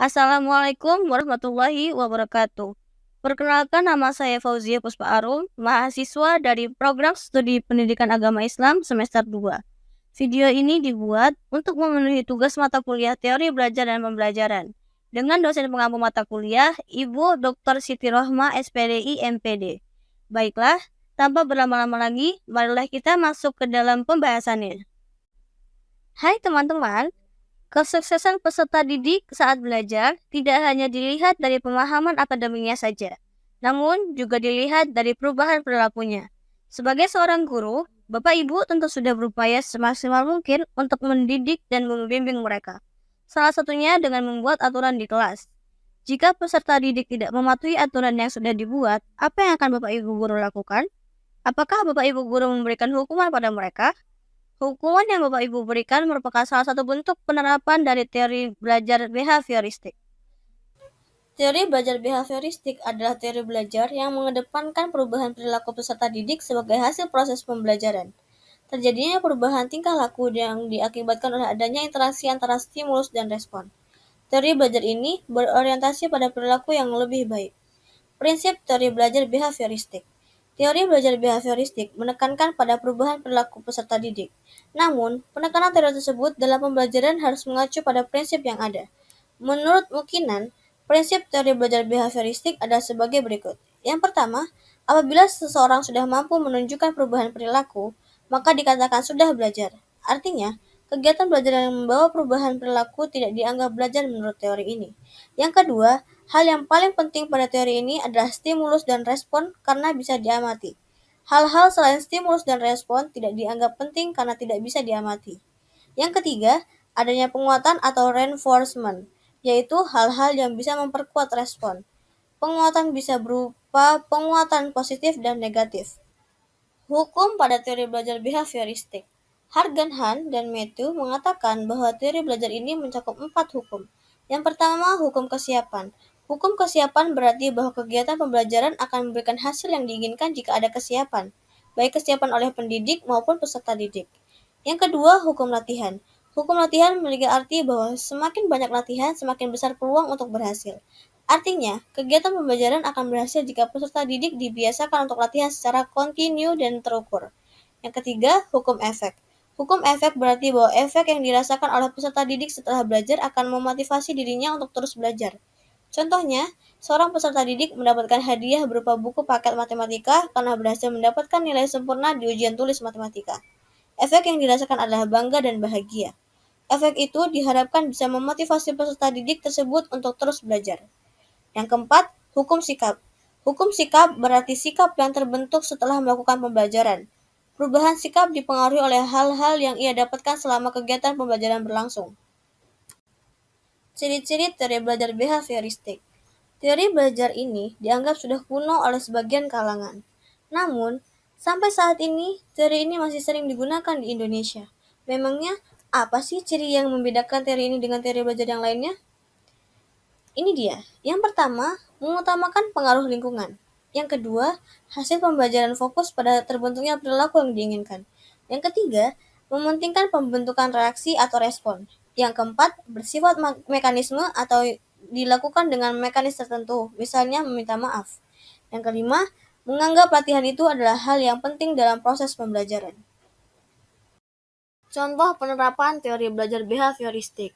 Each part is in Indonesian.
Assalamualaikum warahmatullahi wabarakatuh. Perkenalkan, nama saya Fauzia Puspa Arum, mahasiswa dari Program Studi Pendidikan Agama Islam semester 2. Video ini dibuat untuk memenuhi tugas mata kuliah Teori Belajar dan Pembelajaran dengan dosen pengampu mata kuliah Ibu Dr. Siti Rohma, SPDI, MPD. Baiklah, tanpa berlama-lama lagi, marilah kita masuk ke dalam pembahasannya. Hai teman-teman, kesuksesan peserta didik saat belajar tidak hanya dilihat dari pemahaman akademiknya saja, namun juga dilihat dari perubahan perilakunya. Sebagai seorang guru, Bapak Ibu tentu sudah berupaya semaksimal mungkin untuk mendidik dan membimbing mereka. Salah satunya dengan membuat aturan di kelas. Jika peserta didik tidak mematuhi aturan yang sudah dibuat, apa yang akan Bapak Ibu guru lakukan? Apakah Bapak Ibu guru memberikan hukuman pada mereka? Hukuman yang Bapak Ibu berikan merupakan salah satu bentuk penerapan dari teori belajar behavioristik. Teori belajar behavioristik adalah teori belajar yang mengedepankan perubahan perilaku peserta didik sebagai hasil proses pembelajaran. Terjadinya perubahan tingkah laku yang diakibatkan oleh adanya interaksi antara stimulus dan respon. Teori belajar ini berorientasi pada perilaku yang lebih baik. Prinsip teori belajar behavioristik. Teori belajar behavioristik menekankan pada perubahan perilaku peserta didik. Namun, penekanan teori tersebut dalam pembelajaran harus mengacu pada prinsip yang ada. Menurut Mukinan, prinsip teori belajar behavioristik adalah sebagai berikut. Yang pertama, apabila seseorang sudah mampu menunjukkan perubahan perilaku, maka dikatakan sudah belajar. Artinya, kegiatan belajar yang membawa perubahan perilaku tidak dianggap belajar menurut teori ini. Yang kedua, hal yang paling penting pada teori ini adalah stimulus dan respon karena bisa diamati. Hal-hal selain stimulus dan respon tidak dianggap penting karena tidak bisa diamati. Yang ketiga, adanya penguatan atau reinforcement, yaitu hal-hal yang bisa memperkuat respon. Penguatan bisa berupa penguatan positif dan negatif. Hukum pada teori belajar behavioristik. Hargan dan Matthew mengatakan bahwa teori belajar ini mencakup 4 hukum. Yang pertama, hukum kesiapan. Hukum kesiapan berarti bahwa kegiatan pembelajaran akan memberikan hasil yang diinginkan jika ada kesiapan, baik kesiapan oleh pendidik maupun peserta didik. Yang kedua, hukum latihan. Hukum latihan memiliki arti bahwa semakin banyak latihan, semakin besar peluang untuk berhasil. Artinya, kegiatan pembelajaran akan berhasil jika peserta didik dibiasakan untuk latihan secara kontinu dan terukur. Yang ketiga, hukum efek. Hukum efek berarti bahwa efek yang dirasakan oleh peserta didik setelah belajar akan memotivasi dirinya untuk terus belajar. Contohnya, seorang peserta didik mendapatkan hadiah berupa buku paket matematika karena berhasil mendapatkan nilai sempurna di ujian tulis matematika. Efek yang dirasakan adalah bangga dan bahagia. Efek itu diharapkan bisa memotivasi peserta didik tersebut untuk terus belajar. Yang keempat, hukum sikap. Hukum sikap berarti sikap yang terbentuk setelah melakukan pembelajaran. Perubahan sikap dipengaruhi oleh hal-hal yang ia dapatkan selama kegiatan pembelajaran berlangsung. Ciri-ciri teori belajar behavioristik. Teori belajar ini dianggap sudah kuno oleh sebagian kalangan. Namun, sampai saat ini, teori ini masih sering digunakan di Indonesia. Memangnya, apa sih ciri yang membedakan teori ini dengan teori belajar yang lainnya? Ini dia. Yang pertama, mengutamakan pengaruh lingkungan. Yang kedua, hasil pembelajaran fokus pada terbentuknya perilaku yang diinginkan. Yang ketiga, mementingkan pembentukan reaksi atau respon. Yang keempat, bersifat mekanisme atau dilakukan dengan mekanisme tertentu, misalnya meminta maaf. Yang kelima, menganggap latihan itu adalah hal yang penting dalam proses pembelajaran. Contoh penerapan teori belajar behavioristik.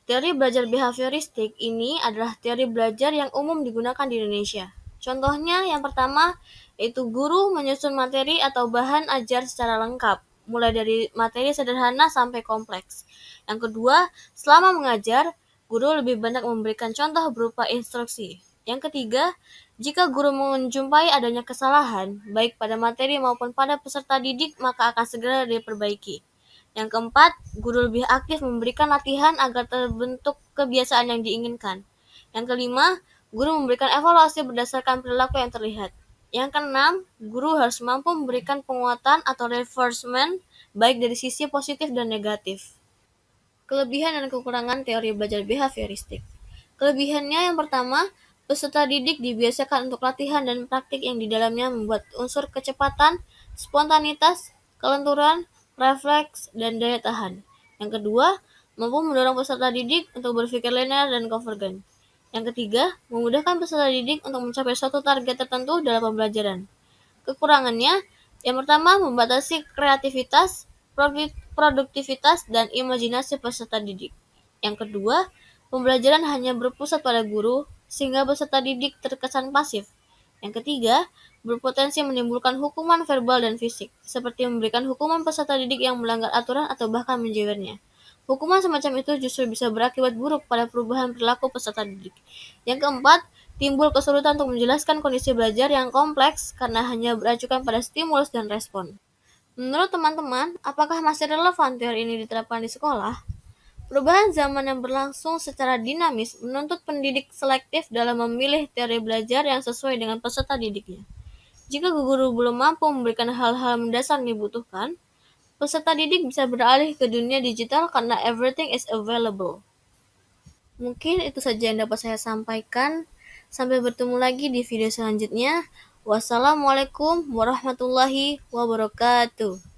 Teori belajar behavioristik ini adalah teori belajar yang umum digunakan di Indonesia. Contohnya yang pertama, yaitu guru menyusun materi atau bahan ajar secara lengkap, mulai dari materi sederhana sampai kompleks. Yang kedua, selama mengajar, guru lebih banyak memberikan contoh berupa instruksi. Yang ketiga, jika guru menjumpai adanya kesalahan, baik pada materi maupun pada peserta didik, maka akan segera diperbaiki. Yang keempat, guru lebih aktif memberikan latihan agar terbentuk kebiasaan yang diinginkan. Yang kelima, guru memberikan evaluasi berdasarkan perilaku yang terlihat. Yang keenam, guru harus mampu memberikan penguatan atau reinforcement baik dari sisi positif dan negatif. Kelebihan dan kekurangan teori belajar behavioristik. Kelebihannya yang pertama, peserta didik dibiasakan untuk latihan dan praktik yang di dalamnya membuat unsur kecepatan, spontanitas, kelenturan, refleks, dan daya tahan. Yang kedua, mampu mendorong peserta didik untuk berpikir linear dan konvergen. Yang ketiga, memudahkan peserta didik untuk mencapai suatu target tertentu dalam pembelajaran. Kekurangannya, yang pertama membatasi kreativitas, produktivitas, dan imajinasi peserta didik. Yang kedua, pembelajaran hanya berpusat pada guru, sehingga peserta didik terkesan pasif. Yang ketiga, berpotensi menimbulkan hukuman verbal dan fisik, seperti memberikan hukuman peserta didik yang melanggar aturan atau bahkan menjewernya. Hukuman semacam itu justru bisa berakibat buruk pada perubahan perilaku peserta didik. Yang keempat, timbul kesulitan untuk menjelaskan kondisi belajar yang kompleks karena hanya beracukan pada stimulus dan respon. Menurut teman-teman, apakah masih relevan teori ini diterapkan di sekolah? Perubahan zaman yang berlangsung secara dinamis menuntut pendidik selektif dalam memilih teori belajar yang sesuai dengan peserta didiknya. Jika guru belum mampu memberikan hal-hal mendasar yang dibutuhkan, peserta didik bisa beralih ke dunia digital karena everything is available. Mungkin itu saja yang dapat saya sampaikan. Sampai bertemu lagi di video selanjutnya. Wassalamualaikum warahmatullahi wabarakatuh.